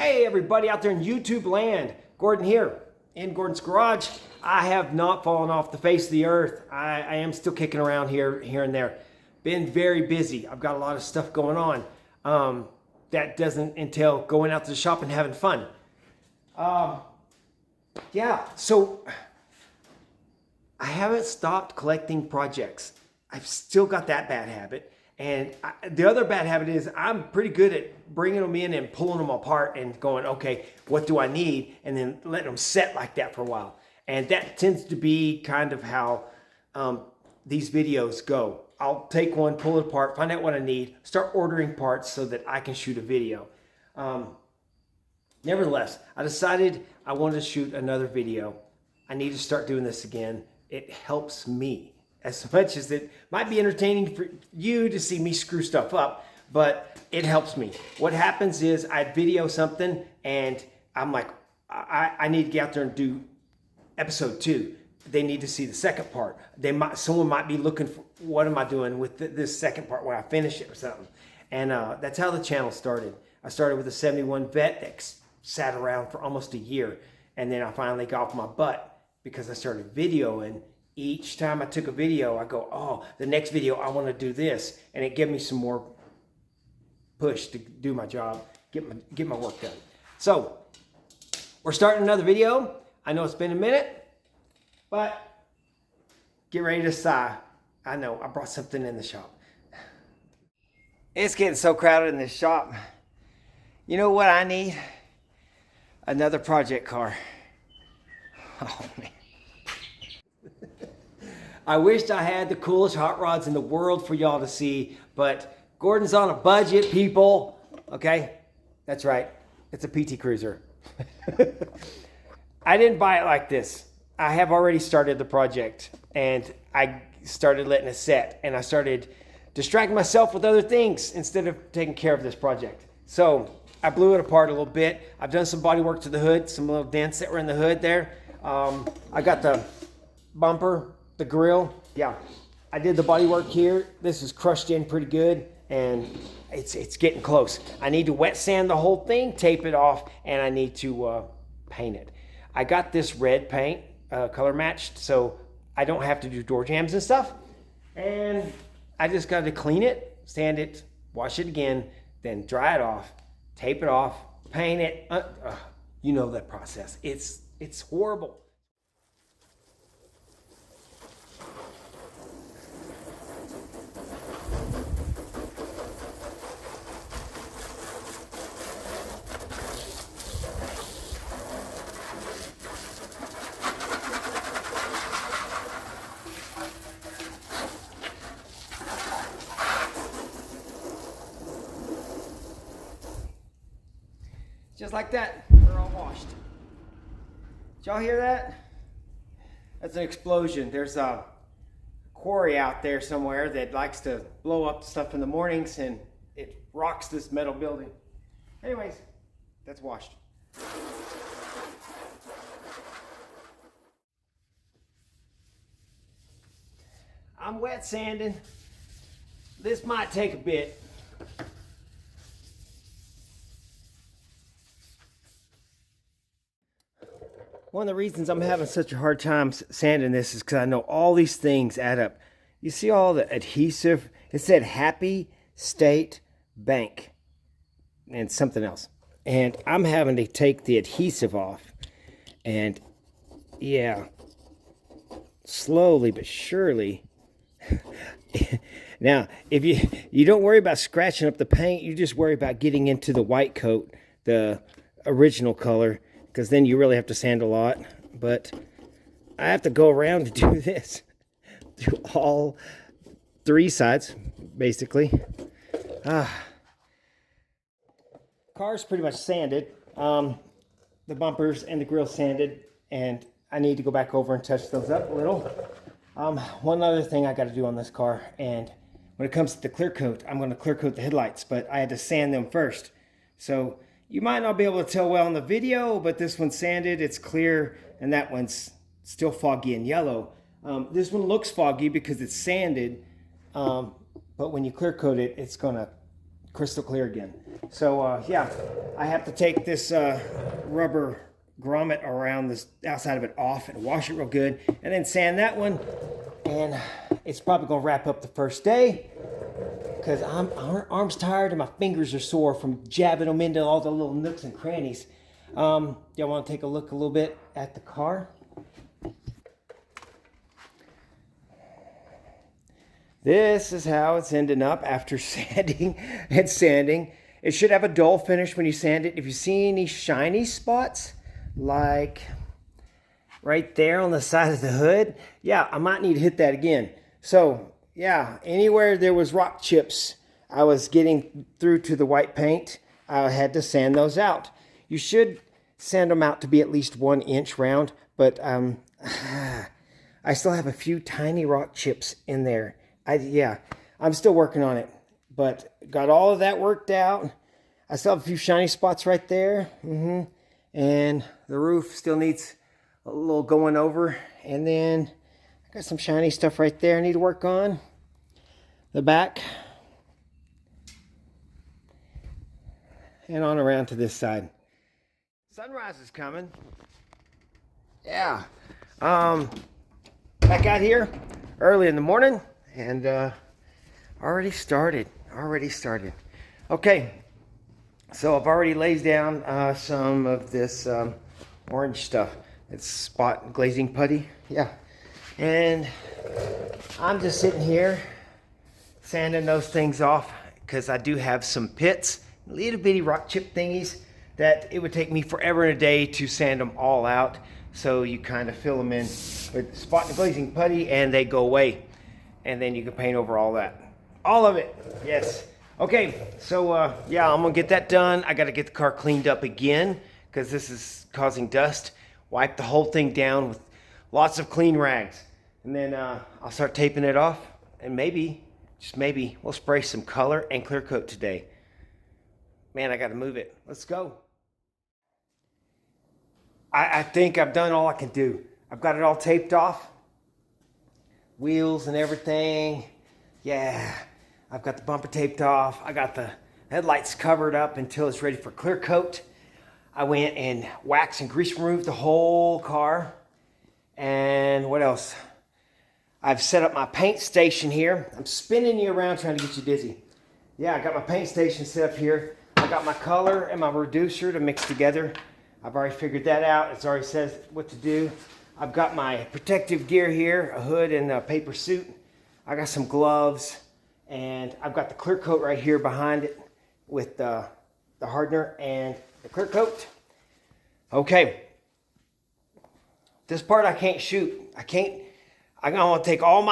Hey everybody out there in YouTube land, Gordon here in Gordon's Garage. I have not fallen off the face of the earth. I am still kicking around here and there. Been very busy. I've got a lot of stuff going on. That doesn't entail going out to the shop and having fun. Yeah, so I haven't stopped collecting projects. I've still got that bad habit. And the other bad habit is I'm pretty good at bringing them in and pulling them apart and going, okay, what do I need? And then letting them set like that for a while. And that tends to be kind of how these videos go. I'll take one, pull it apart, find out what I need, start ordering parts so that I can shoot a video. Nevertheless, I decided I wanted to shoot another video. I need to start doing this again. It helps me. As much as it might be entertaining for you to see me screw stuff up, but it helps me. What happens is I video something and I'm like, I need to get out there and do episode 2. They need to see the second part. Someone might be looking for, what am I doing with this second part when I finish it or something. And that's how the channel started. I started with a 71 Vet that sat around for almost a year. And then I finally got off my butt because I started videoing. Each time I took a video, I go, oh, the next video, I want to do this. And it gave me some more push to do my job, get my work done. So, we're starting another video. I know it's been a minute, but get ready to sigh. I know, I brought something in the shop. It's getting so crowded in this shop. You know what I need? Another project car. Oh, man. I wished I had the coolest hot rods in the world for y'all to see, but Gordon's on a budget, people. Okay? That's right. It's a PT Cruiser. I didn't buy it like this. I have already started the project, and I started letting it set, and I started distracting myself with other things instead of taking care of this project. So I blew it apart a little bit. I've done some body work to the hood, some little dents that were in the hood there. I got the bumper, the grill, yeah. I did the body work here. This is crushed in pretty good, and it's getting close. I need to wet sand the whole thing, tape it off, and I need to paint it. I got this red paint, color matched, so I don't have to do door jams and stuff. And I just got to clean it, sand it, wash it again, then dry it off, tape it off, paint it. You know that process. It's horrible. Just like that, they're all washed. Did y'all hear that? That's an explosion. There's a quarry out there somewhere that likes to blow up stuff in the mornings, and it rocks this metal building. Anyways, that's washed. I'm wet sanding. This might take a bit. One of the reasons I'm having such a hard time sanding this is because I know all these things add up. You see all the adhesive? It said Happy State Bank and something else. And I'm having to take the adhesive off. And yeah, slowly but surely. Now, if you don't worry about scratching up the paint, you just worry about getting into the white coat, the original color, because then you really have to sand a lot. But I have to go around to do this through all 3 sides, basically. Car's pretty much sanded. The bumpers and the grill sanded, and I need to go back over and touch those up a little. One other thing I got to do on this car, and when it comes to the clear coat, I'm going to clear coat the headlights, but I had to sand them first. So you might not be able to tell well in the video, but this one's sanded, it's clear, and that one's still foggy and yellow. This one looks foggy because it's sanded, but when you clear coat it, it's gonna crystal clear again. So yeah, I have to take this rubber grommet around this outside of it off and wash it real good, and then sand that one. And it's probably gonna wrap up the first day because our arm's tired and my fingers are sore from jabbing them into all the little nooks and crannies. Y'all want to take a look a little bit at the car? This is how it's ending up after sanding and sanding. It should have a dull finish when you sand it. If you see any shiny spots, like right there on the side of the hood, yeah, I might need to hit that again. So yeah, anywhere there was rock chips, I was getting through to the white paint, I had to sand those out. You should sand them out to be at least 1 inch round, but I still have a few tiny rock chips in there. Yeah, I'm still working on it, but got all of that worked out. I still have a few shiny spots right there. And the roof still needs a little going over. And then I got some shiny stuff right there I need to work on. The back. And on around to this side. Sunrise is coming. Yeah. Back out here early in the morning. And already started. Okay, so I've already laid down some of this orange stuff. It's spot glazing putty. Yeah, and I'm just sitting here sanding those things off because I do have some pits, little bitty rock chip thingies that it would take me forever and a day to sand them all out. So you kind of fill them in with spot glazing putty and they go away. And then you can paint over all that. All of it, yes. Okay, so yeah, I'm gonna get that done. I gotta get the car cleaned up again because this is causing dust. Wipe the whole thing down with lots of clean rags. And then I'll start taping it off. And maybe, just maybe, we'll spray some color and clear coat today. Man, I gotta move it. Let's go. I think I've done all I can do. I've got it all taped off. Wheels and everything. Yeah, I've got the bumper taped off. I got the headlights covered up until it's ready for clear coat. I went and waxed and grease removed the whole car. And what else? I've set up my paint station here. I'm spinning you around trying to get you dizzy. Yeah, I got my paint station set up here. I got my color and my reducer to mix together. I've already figured that out. It already says what to do. I've got my protective gear here, a hood and a paper suit. I got some gloves, and I've got the clear coat right here behind it with the hardener and the clear coat. Okay. This part I can't shoot. I'm gonna take all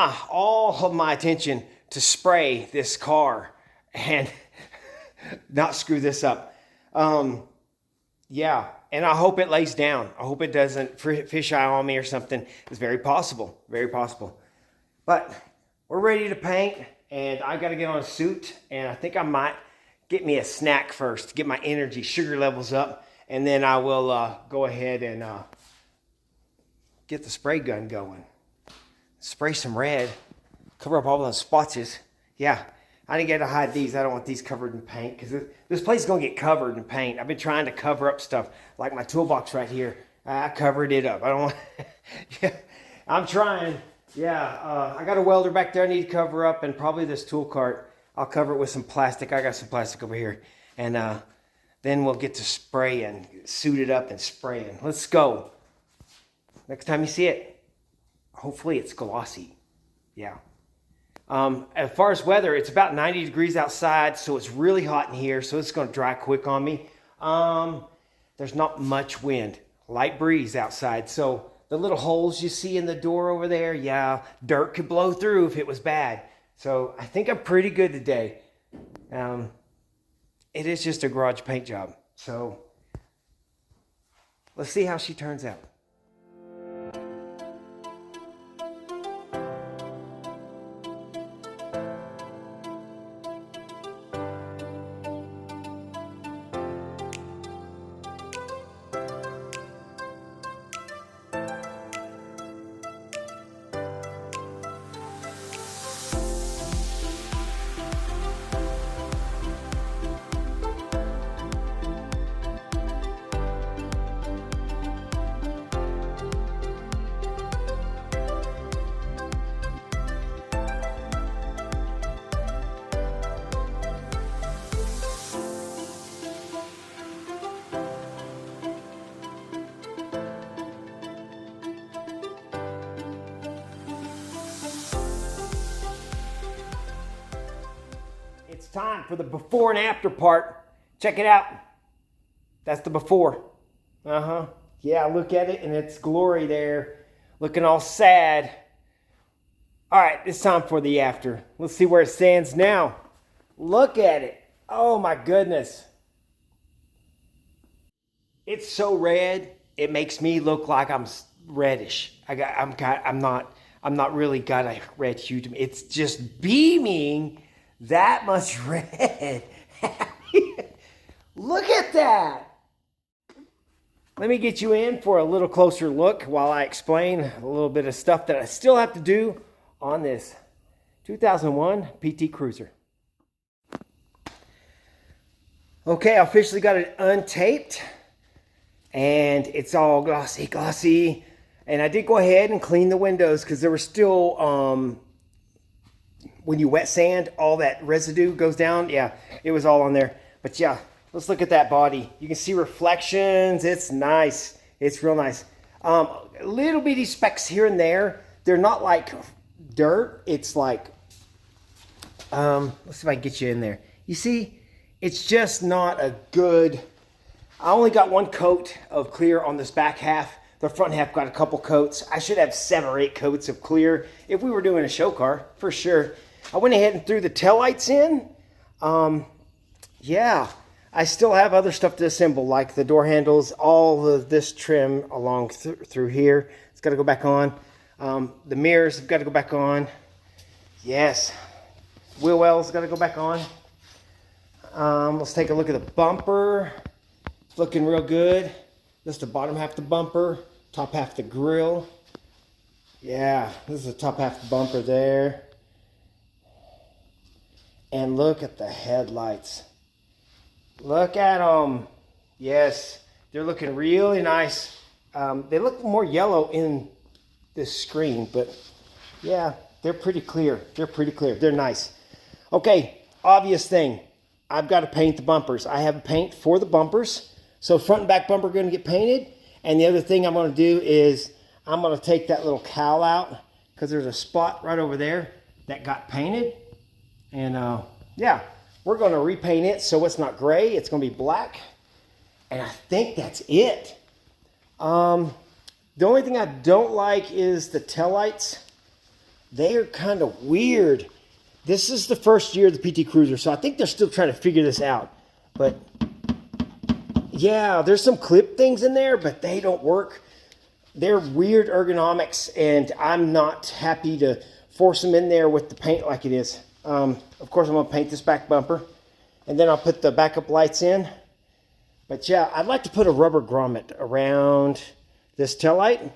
of my attention to spray this car and not screw this up. Yeah. And I hope it lays down. I hope it doesn't fisheye on me or something. It's very possible. Very possible. But we're ready to paint. And I got to get on a suit. And I think I might get me a snack first to get my energy, sugar levels up. And then I will go ahead and get the spray gun going. Spray some red. Cover up all those spotches. Yeah. I didn't get to hide these. I don't want these covered in paint because this place is going to get covered in paint. I've been trying to cover up stuff like my toolbox right here. I covered it up. I don't want... Yeah, I'm trying. Yeah, I got a welder back there I need to cover up, and probably this tool cart. I'll cover it with some plastic. I got some plastic over here. And then we'll get to spraying, suit it up and spraying. Let's go. Next time you see it, hopefully it's glossy. Yeah. As far as weather, it's about 90 degrees outside, so it's really hot in here, so it's going to dry quick on me. There's not much wind, light breeze outside, so the little holes you see in the door over there, yeah, dirt could blow through if it was bad. So I think I'm pretty good today. It is just a garage paint job, so let's see how she turns out. time for the before and after part. Check it out. That's the before. Yeah, look at it, and it's glory there. Looking all sad. All right, it's time for the after. Let's see where it stands now. Look at it. Oh my goodness. It's so red, it makes me look like I'm reddish. I'm not really got a red hue to me. It's just beaming that much red. Look at that. Let me get you in for a little closer look while I explain a little bit of stuff that I still have to do on this 2001 PT Cruiser. Okay, I officially got it untaped and it's all glossy. And I did go ahead and clean the windows because there were still, when you wet sand, all that residue goes down. Yeah, it was all on there. But yeah, let's look at that body. You can see reflections. It's nice. It's real nice. Little bitty specks here and there. They're not like dirt. It's like, let's see if I can get you in there. You see, it's just not a good, I only got one coat of clear on this back half. The front half got a couple coats. I should have 7 or 8 coats of clear if we were doing a show car, for sure. I went ahead and threw the taillights in. Yeah, I still have other stuff to assemble, like the door handles, all of this trim along through here. It's got to go back on. The mirrors have got to go back on. Yes. Wheel wells got to go back on. Let's take a look at the bumper. It's looking real good. This is the bottom half of the bumper, top half of the grill. Yeah, this is the top half of the bumper there. And look at the headlights. Look at them. Yes, they're looking really nice. They look more yellow in this screen, but yeah, they're pretty clear. They're pretty clear. They're nice. Okay, obvious thing. I've got to paint the bumpers. I have a paint for the bumpers. So front and back bumper are going to get painted. And the other thing I'm going to do is I'm going to take that little cowl out because there's a spot right over there that got painted. And yeah, we're going to repaint it so it's not gray. It's going to be black. And I think that's it. The only thing I don't like is the taillights. They are kind of weird. This is the first year of the PT Cruiser, so I think they're still trying to figure this out. But yeah, there's some clip things in there, but they don't work. They're weird ergonomics, and I'm not happy to force them in there with the paint like it is. Of course, I'm going to paint this back bumper, and then I'll put the backup lights in. But yeah, I'd like to put a rubber grommet around this taillight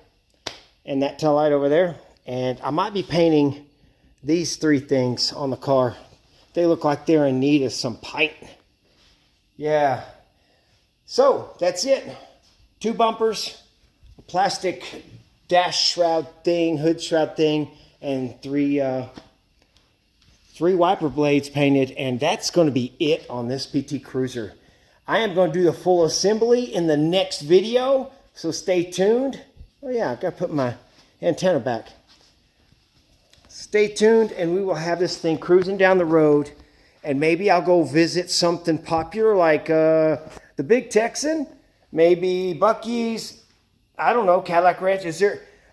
and that taillight over there. And I might be painting these 3 things on the car. They look like they're in need of some paint. Yeah. So that's it. 2 bumpers, a plastic dash shroud thing, hood shroud thing, and 3 wiper blades painted. And that's going to be it on this PT Cruiser. I am going to do the full assembly in the next video, so stay tuned. Oh yeah, I've got to put my antenna back. Stay tuned, and we will have this thing cruising down the road, and maybe I'll go visit something popular like the Big Texan, maybe Buc-ee's, I don't know, Cadillac Ranch.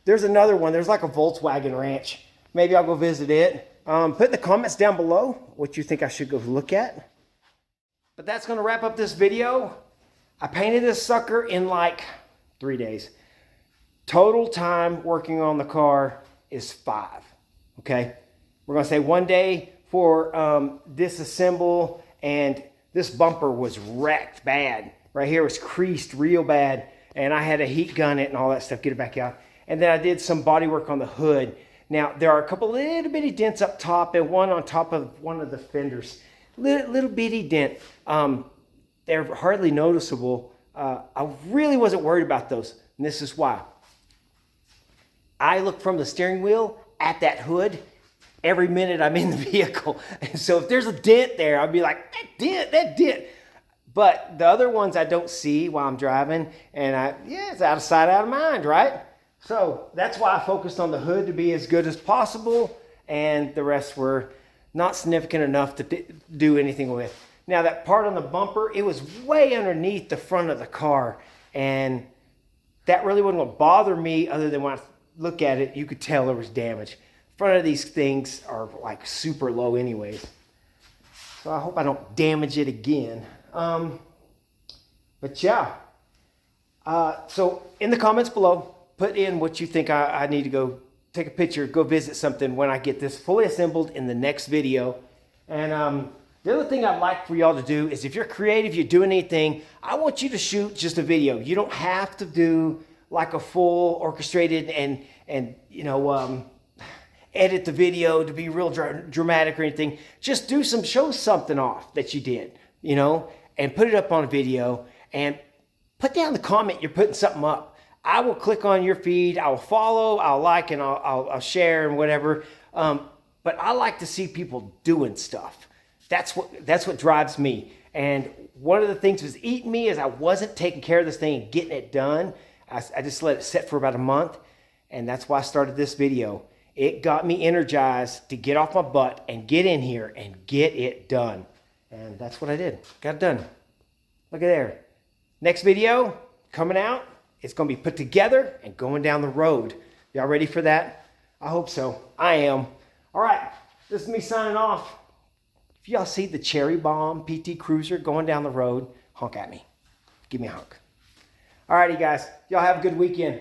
There's another one. There's like a Volkswagen Ranch. Maybe I'll go visit it. Put in the comments down below what you think I should go look at. But that's going to wrap up this video. I painted this sucker in like 3 days. Total time working on the car is 5. Okay? We're going to say 1 day for disassemble, and this bumper was wrecked bad. Right here was creased real bad, and I had to heat gun it and all that stuff, get it back out. And then I did some body work on the hood. Now, there are a couple little bitty dents up top and one on top of one of the fenders. Little bitty dent. They're hardly noticeable. I really wasn't worried about those, and this is why. I look from the steering wheel at that hood every minute I'm in the vehicle. And so if there's a dent there, I'll be like, that dent. But the other ones I don't see while I'm driving, and it's out of sight, out of mind, right? So that's why I focused on the hood to be as good as possible, and the rest were not significant enough to do anything with. Now that part on the bumper, it was way underneath the front of the car, and that really wouldn't bother me other than when I look at it, you could tell there was damage. Front of these things are like super low anyways. So I hope I don't damage it again. But yeah. So in the comments below, put in what you think I need to go take a picture, go visit something when I get this fully assembled in the next video. And the other thing I'd like for y'all to do is if you're creative, you're doing anything, I want you to shoot just a video. You don't have to do like a full orchestrated and you know, edit the video to be real dramatic or anything. Just show something off that you did, you know, and put it up on a video and put down the comment you're putting something up. I will click on your feed, I'll follow, I'll like, and I'll share and whatever. But I like to see people doing stuff. That's what drives me. And one of the things that was eating me is I wasn't taking care of this thing and getting it done. I just let it sit for about a month, and that's why I started this video. It got me energized to get off my butt and get in here and get it done. And that's what I did. Got it done. Look at there. Next video coming out. It's going to be put together and going down the road. Y'all ready for that? I hope so. I am. All right. This is me signing off. If y'all see the Cherry Bomb PT Cruiser going down the road, honk at me. Give me a honk. All righty, guys. Y'all have a good weekend.